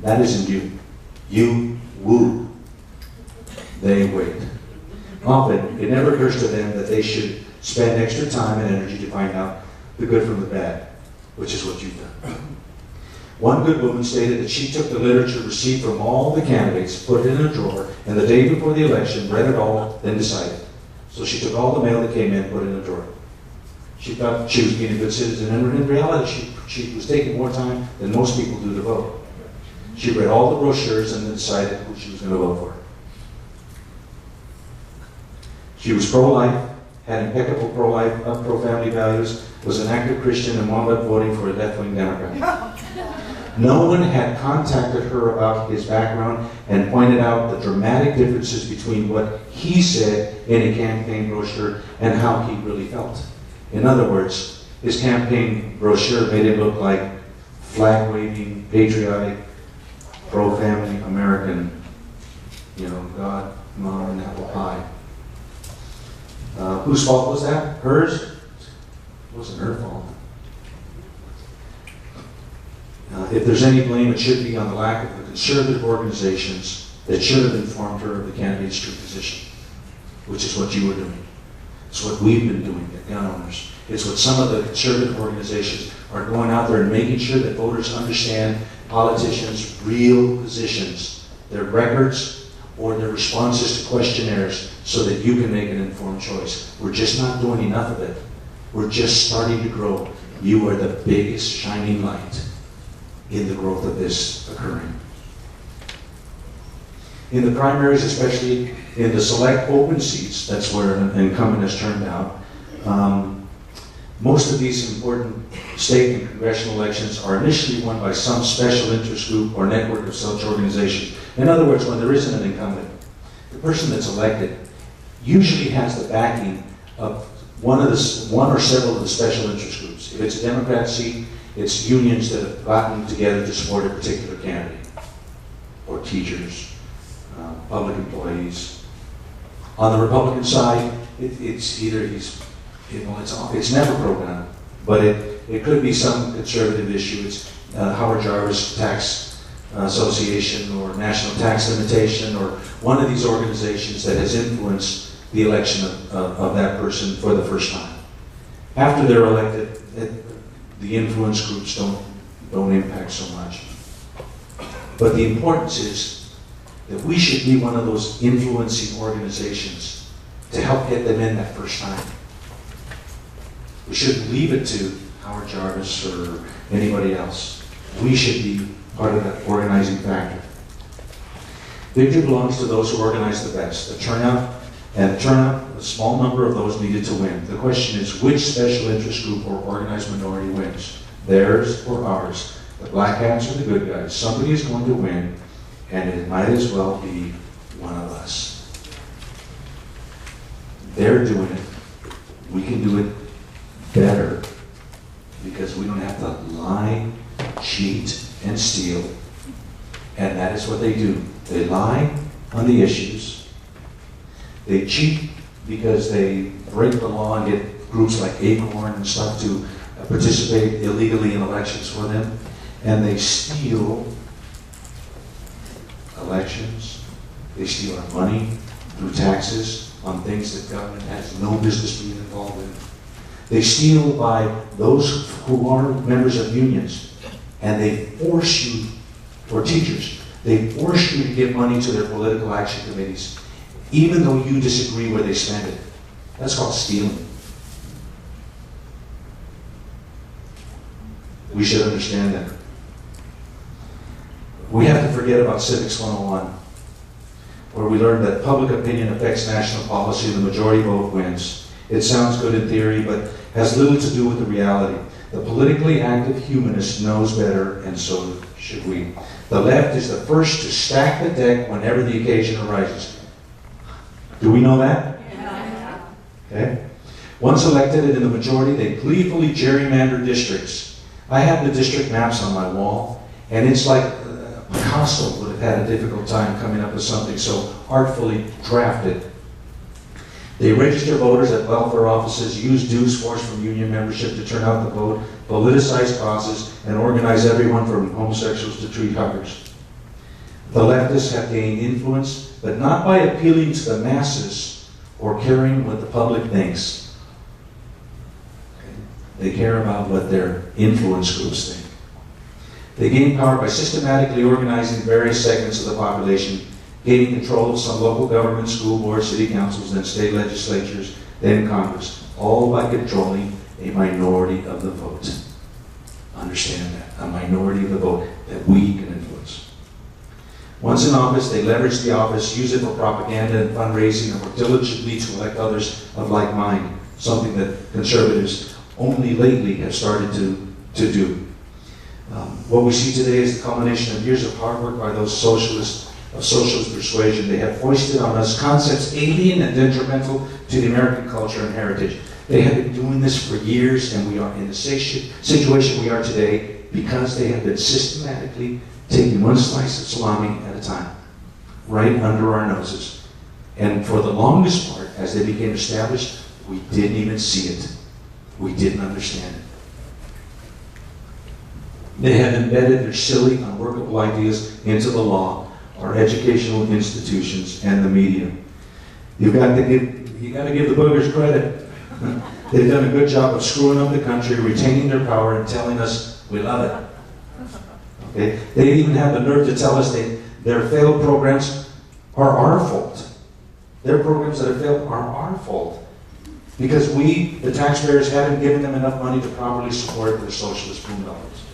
That isn't you. You woo. They wait. Often, it never occurs to them that they should spend extra time and energy to find out the good from the bad, which is what you've done. One good woman stated that she took the literature received from all the candidates, put it in a drawer, and the day before the election, read it all, then decided. So she took all the mail that came in, put it in a drawer. She thought she was being a good citizen, and in reality, she was taking more time than most people do to vote. She read all the brochures and then decided who she was going to vote for. She was pro-life, had impeccable pro-life, pro-family values, was an active Christian, and wound up voting for a left-wing Democrat. No one had contacted her about his background and pointed out the dramatic differences between what he said in a campaign brochure and how he really felt. In other words, his campaign brochure made it look like flag-waving, patriotic, pro-family American, God, Mom, and apple pie. Whose fault was that? Hers? It wasn't her fault. If there's any blame, it should be on the lack of the conservative organizations that should have informed her of the candidate's true position, which is what you were doing. It's what we've been doing at gun owners. It's what some of the conservative organizations are going out there and making sure that voters understand politicians' real positions, their records, or their responses to questionnaires so that you can make an informed choice. We're just not doing enough of it. We're just starting to grow. You are the biggest shining light in the growth of this occurring. In the primaries, especially in the select open seats, that's where an incumbent has turned out, most of these important state and congressional elections are initially won by some special interest group or network of such organizations. In other words, when there isn't an incumbent, the person that's elected usually has the backing of one or several of the special interest groups. If it's a Democrat seat, it's unions that have gotten together to support a particular candidate, or teachers, public employees. On the Republican side, it's either it's never pro-gun, but it could be some conservative issue. It's Howard Jarvis Tax Association or National Tax Limitation or one of these organizations that has influenced the election of that person for the first time. After they're elected, the influence groups don't impact so much. But the importance is that we should be one of those influencing organizations to help get them in that first time. We shouldn't leave it to Howard Jarvis or anybody else. We should be part of that organizing factor. Victory belongs to those who organize the best. The turnout, a small number of those needed to win. The question is, which special interest group or organized minority wins? Theirs or ours? The black hats or the good guys? Somebody is going to win, and it might as well be one of us. They're doing it. We can do it better because we don't have to lie, cheat, and steal. And that is what they do. They lie on the issues. They cheat because they break the law and get groups like Acorn and stuff to participate illegally in elections for them. And they steal elections. They steal our money through taxes on things that government has no business being involved in. They steal by those who are members of unions, and they force you, or teachers, they force you to give money to their political action committees, even though you disagree where they spend it. That's called stealing. We should understand that. We have to forget about Civics 101, where we learned that public opinion affects national policy and the majority vote wins. It sounds good in theory, but has little to do with the reality. The politically active humanist knows better, and so should we. The left is the first to stack the deck whenever the occasion arises. Do we know that? Yeah. Okay. Once elected and in the majority, they gleefully gerrymander districts. I have the district maps on my wall, and it's like Picasso would have had a difficult time coming up with something so artfully drafted. They register voters at welfare offices, use dues forced from union membership to turn out the vote, politicize causes, and organize everyone from homosexuals to tree huggers. The leftists have gained influence, but not by appealing to the masses or caring what the public thinks. They care about what their influence groups think. They gain power by systematically organizing various segments of the population, gaining control of some local governments, school boards, city councils, then state legislatures, then Congress, all by controlling a minority of the vote. Understand that, a minority of the vote that we can influence. Once in office, they leverage the office, use it for propaganda and fundraising, and work diligently to elect others of like mind, something that conservatives only lately have started to do. What we see today is the culmination of years of hard work by those socialist persuasion. They have foisted on us concepts alien and detrimental to the American culture and heritage. They have been doing this for years, and we are in the situation we are today because they have been systematically taking one slice of salami at a time, right under our noses. And for the longest part, as they became established, we didn't even see it. We didn't understand it. They have embedded their silly, unworkable ideas into the law, our educational institutions, and the media. You got to give the boogers credit. They've done a good job of screwing up the country, retaining their power, and telling us we love it. Okay? They even have the nerve to tell us their failed programs are our fault. Their programs that have failed are our fault. Because we, the taxpayers, haven't given them enough money to properly support their socialist boom dollars.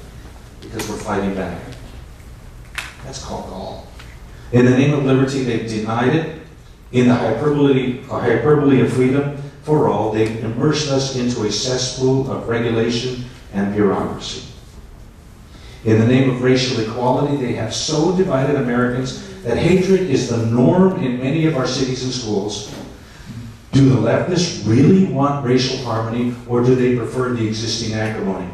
Because we're fighting back. That's called gall. In the name of liberty, they've denied it. In the hyperbole of freedom for all, they've immersed us into a cesspool of regulation and bureaucracy. In the name of racial equality, they have so divided Americans that hatred is the norm in many of our cities and schools. Do the leftists really want racial harmony, or do they prefer the existing acrimony?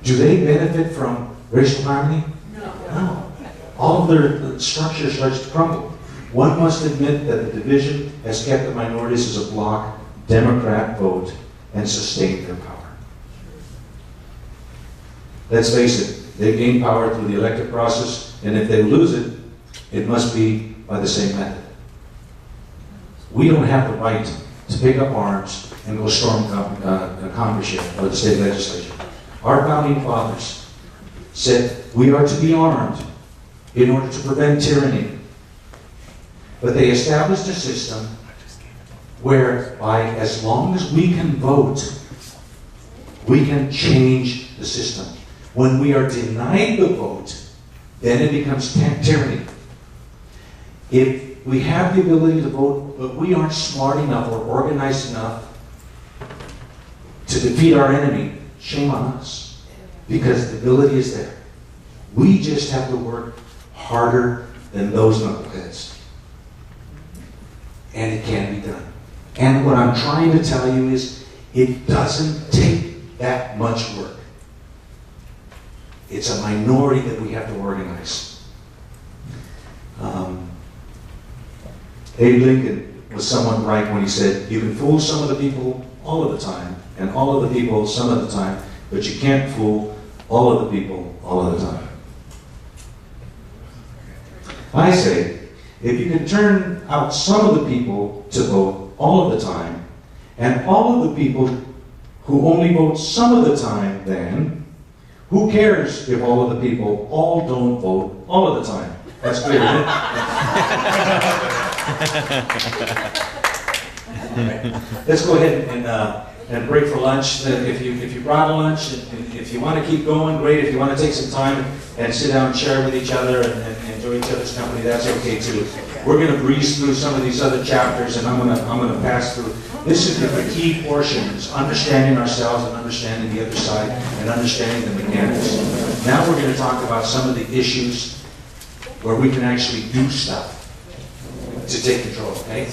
Do they benefit from racial harmony? No. All of their structure starts to crumble. One must admit that the division has kept the minorities as a bloc, Democrat vote, and sustained their power. Let's face it, they've gained power through the elective process, and if they lose it, it must be by the same method. We don't have the right to pick up arms and go storm Congress or the state legislature. Our founding fathers said we are to be armed in order to prevent tyranny. But they established a system whereby as long as we can vote, we can change the system. When we are denied the vote, then it becomes tyranny. If we have the ability to vote, but we aren't smart enough or organized enough to defeat our enemy, shame on us, because the ability is there. We just have to work harder than those knuckleheads. And it can be done. And what I'm trying to tell you is, it doesn't take that much work. It's a minority that we have to organize. Abe Lincoln was somewhat right when he said, you can fool some of the people all of the time, and all of the people some of the time, but you can't fool all of the people all of the time. I say, if you can turn out some of the people to vote all of the time, and all of the people who only vote some of the time, then who cares if all of the people all don't vote all of the time? That's clear, isn't it? Right. Let's go ahead and break for lunch. If you brought a lunch, and if you want to keep going, great. If you want to take some time and sit down and share with each other and enjoy each other's company, that's okay too. We're going to breeze through some of these other chapters, and I'm going to pass through. This is the key portion: is understanding ourselves and understanding the other side and understanding the mechanics. Now we're going to talk about some of the issues where we can actually do stuff to take control. Okay.